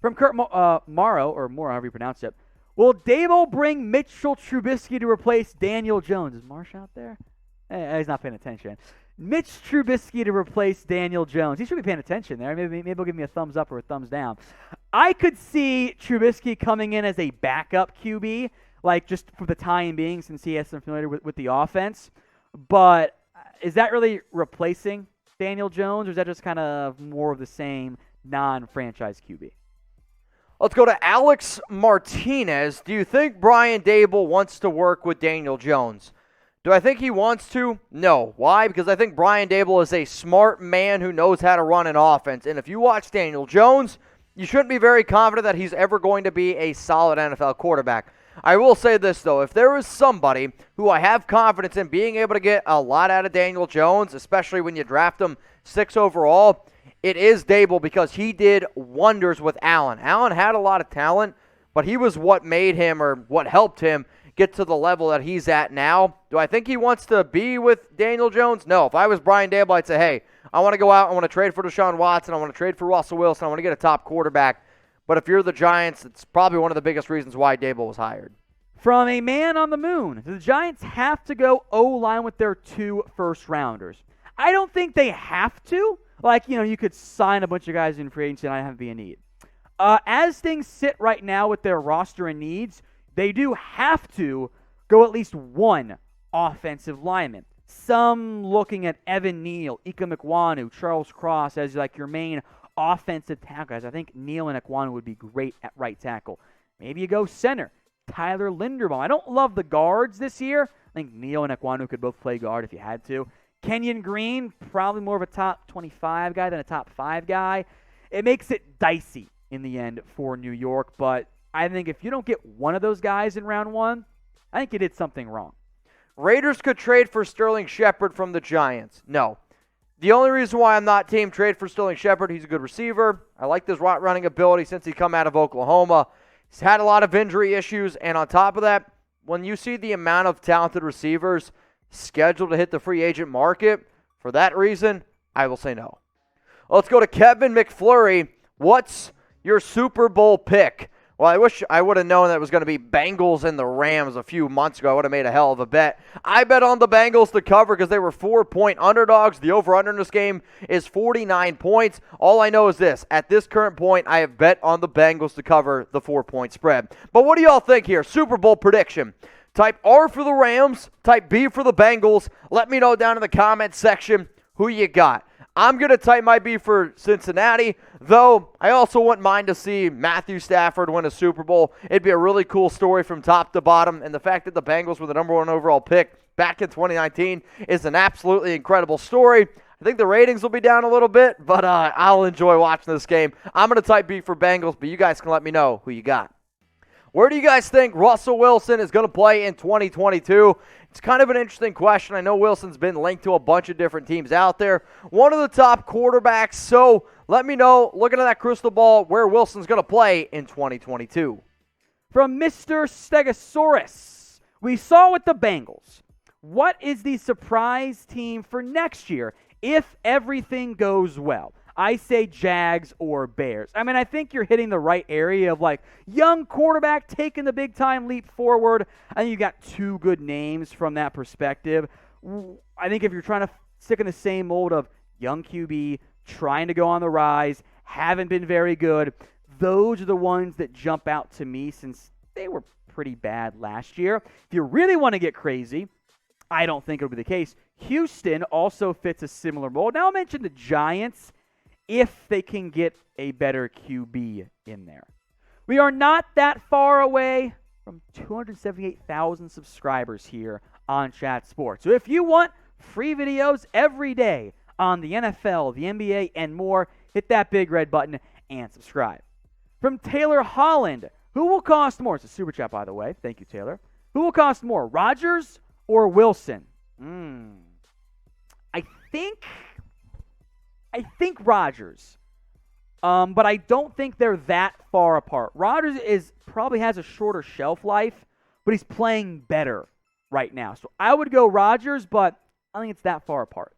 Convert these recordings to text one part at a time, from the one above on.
From Kurt Morrow, or Morrow, however you pronounce it. Will Daboll bring Mitchell Trubisky to replace Daniel Jones? Is Marsh out there? He's not paying attention. Mitch Trubisky to replace Daniel Jones. He should be paying attention there. Maybe he'll give me a thumbs up or a thumbs down. I could see Trubisky coming in as a backup QB, like just for the time being, since he has some familiarity with the offense. But is that really replacing Daniel Jones, or is that just kind of more of the same non-franchise QB? Let's go to Alex Martinez. Do you think Brian Daboll wants to work with Daniel Jones? Do I think he wants to? No. Why? Because I think Brian Daboll is a smart man who knows how to run an offense. And if you watch Daniel Jones, you shouldn't be very confident that he's ever going to be a solid NFL quarterback. I will say this, though. If there is somebody who I have confidence in being able to get a lot out of Daniel Jones, especially when you draft him 6 overall, it is Daboll, because he did wonders with Allen. Allen had a lot of talent, but he was what made him, or what helped him, get to the level that he's at now. Do I think he wants to be with Daniel Jones? No. If I was Brian Daboll, I'd say, hey, I want to go out, I want to trade for Deshaun Watson, I want to trade for Russell Wilson, I want to get a top quarterback. But if you're the Giants, it's probably one of the biggest reasons why Daboll was hired. From a man on the moon, do the Giants have to go O-line with their 2 first-rounders? I don't think they have to. Like, you could sign a bunch of guys in free agency and not have to be a need. As things sit right now with their roster and needs, they do have to go at least 1 offensive lineman. Some looking at Evan Neal, Ika Mekwonu, Charles Cross as like your main offensive tackle guys. I think Neal and Ekwonu would be great at right tackle. Maybe you go center, Tyler Linderbaum. I don't love the guards this year. I think Neal and Ekwonu could both play guard if you had to. Kenyon Green, probably more of a top 25 guy than a top 5 guy. It makes it dicey in the end for New York, but I think if you don't get one of those guys in round 1, I think you did something wrong. Raiders could trade for Sterling Shepard from the Giants. No. The only reason why I'm not team trade for Sterling Shepard, he's a good receiver. I like his route running ability since he come out of Oklahoma. He's had a lot of injury issues, and on top of that, when you see the amount of talented receivers scheduled to hit the free agent market, for that reason, I will say no. Let's go to Kevin McFlurry. What's your Super Bowl pick? Well, I wish I would have known that it was going to be Bengals and the Rams a few months ago. I would have made a hell of a bet. I bet on the Bengals to cover because they were 4-point underdogs. The over-under in this game is 49 points. All I know is this. At this current point, I have bet on the Bengals to cover the 4-point spread. But what do y'all think here? Super Bowl prediction. Type R for the Rams. Type B for the Bengals. Let me know down in the comments section who you got. I'm going to type my B for Cincinnati, though I also wouldn't mind to see Matthew Stafford win a Super Bowl. It'd be a really cool story from top to bottom, and the fact that the Bengals were the number 1 overall pick back in 2019 is an absolutely incredible story. I think the ratings will be down a little bit, but I'll enjoy watching this game. I'm going to type B for Bengals, but you guys can let me know who you got. Where do you guys think Russell Wilson is going to play in 2022? It's kind of an interesting question. I know Wilson's been linked to a bunch of different teams out there. One of the top quarterbacks, so let me know, looking at that crystal ball, where Wilson's going to play in 2022. From Mr. Stegosaurus, we saw with the Bengals. What is the surprise team for next year if everything goes well? I say Jags or Bears. I mean, I think you're hitting the right area of like young quarterback taking the big time leap forward. I think you got 2 good names from that perspective. I think if you're trying to stick in the same mold of young QB, trying to go on the rise, haven't been very good, those are the ones that jump out to me since they were pretty bad last year. If you really want to get crazy, I don't think it'll be the case. Houston also fits a similar mold. Now I'll mention the Giants if they can get a better QB in there. We are not that far away from 278,000 subscribers here on Chat Sports. So if you want free videos every day on the NFL, the NBA, and more, hit that big red button and subscribe. From Taylor Holland, who will cost more? It's a super chat, by the way. Thank you, Taylor. Who will cost more, Rodgers or Wilson? I think Rodgers, but I don't think they're that far apart. Rodgers probably has a shorter shelf life, but he's playing better right now. So I would go Rodgers, but I don't think it's that far apart.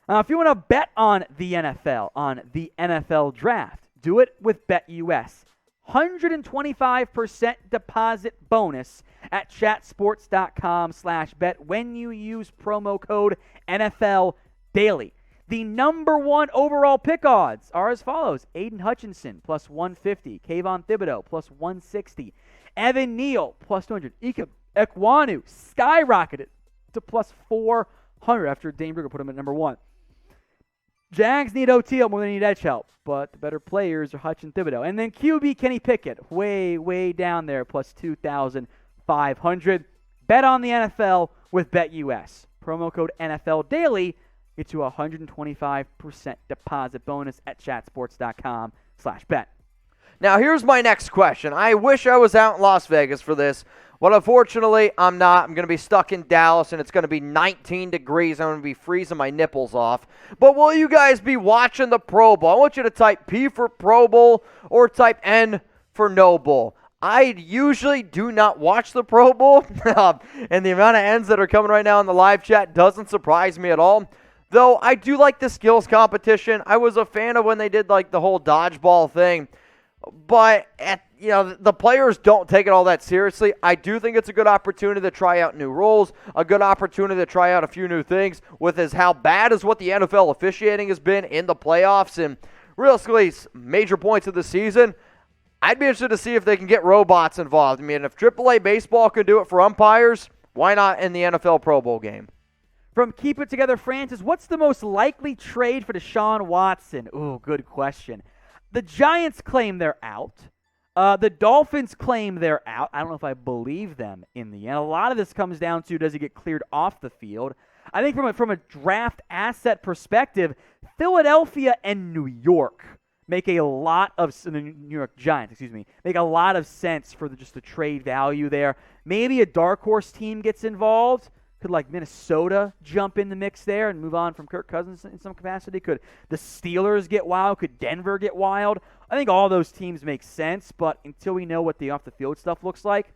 If you want to bet on the NFL draft, Do it with BetUS. 125% deposit bonus at chatsports.com/bet when you use promo code NFL Daily. The number one overall pick odds are as follows. Aiden Hutchinson, plus 150. Kayvon Thibodeau, plus 160. Evan Neal, plus 200. Ike Ekwonu skyrocketed to plus 400 after Dane Brugger put him at number one. Jags need OT more than they need edge help, but the better players are Hutch and Thibodeau. And then QB Kenny Pickett, way down there, plus 2,500. Bet on the NFL with BetUS. Promo code NFL Daily gets you a 125% deposit bonus at chatsports.com/bet. Now, here's my next question. I wish I was out in Las Vegas for this, but unfortunately, I'm not. I'm going to be stuck in Dallas, and it's going to be 19 degrees. I'm going to be freezing my nipples off. But will you guys be watching the Pro Bowl? I want you to type P for Pro Bowl or type N for No Bowl. I usually do not watch the Pro Bowl, and the amount of N's that are coming right now in the live chat doesn't surprise me at all. Though I do like the skills competition. I was a fan of when they did like the whole dodgeball thing. But, the players don't take it all that seriously. I do think it's a good opportunity to try out new rules, a good opportunity to try out a few new things with how bad is what the NFL officiating has been in the playoffs and realistically major points of the season. I'd be interested to see if they can get robots involved. I mean, if AAA baseball can do it for umpires, why not in the NFL Pro Bowl game? From Keep It Together Francis, what's the most likely trade for Deshaun Watson? Ooh, good question. The Giants claim they're out. The Dolphins claim they're out. I don't know if I believe them in the end. A lot of this comes down to, does he get cleared off the field? I think from a draft asset perspective, Philadelphia and New York make a lot of – the New York Giants, make a lot of sense for just the trade value there. Maybe a dark horse team gets involved. Could Minnesota jump in the mix there and move on from Kirk Cousins in some capacity? Could the Steelers get wild? Could Denver get wild? I think all those teams make sense, but until we know what the off-the-field stuff looks like,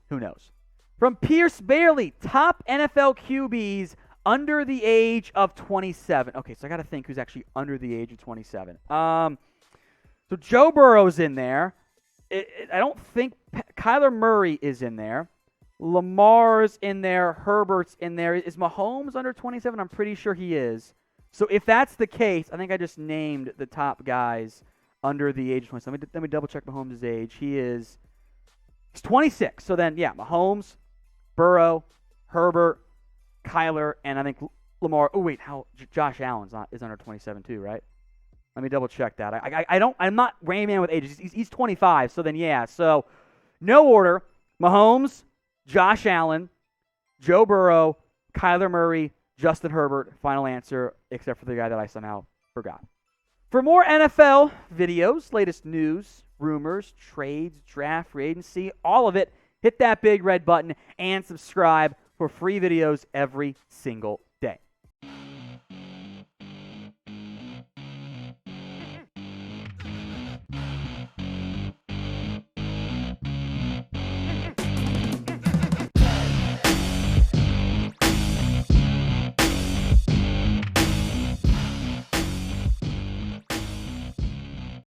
who knows? From Pierce Bailey, top NFL QBs under the age of 27. Okay, so I got to think who's actually under the age of 27. So Joe Burrow's in there. I don't think Kyler Murray is in there. Lamar's in there. Herbert's in there. Is Mahomes under 27? I'm pretty sure he is. So if that's the case, I think I just named the top guys under the age of 27. Let me double check Mahomes' age. He's 26. So then, yeah, Mahomes, Burrow, Herbert, Kyler, and I think Lamar. Oh wait, Josh Allen is under 27 too, right? Let me double check that. I'm not Rain Man with ages. He's 25. So then, yeah. So no order: Mahomes, Josh Allen, Joe Burrow, Kyler Murray, Justin Herbert. Final answer, except for the guy that I somehow forgot. For more NFL videos, latest news, rumors, trades, draft, free agency, all of it, hit that big red button and subscribe for free videos every single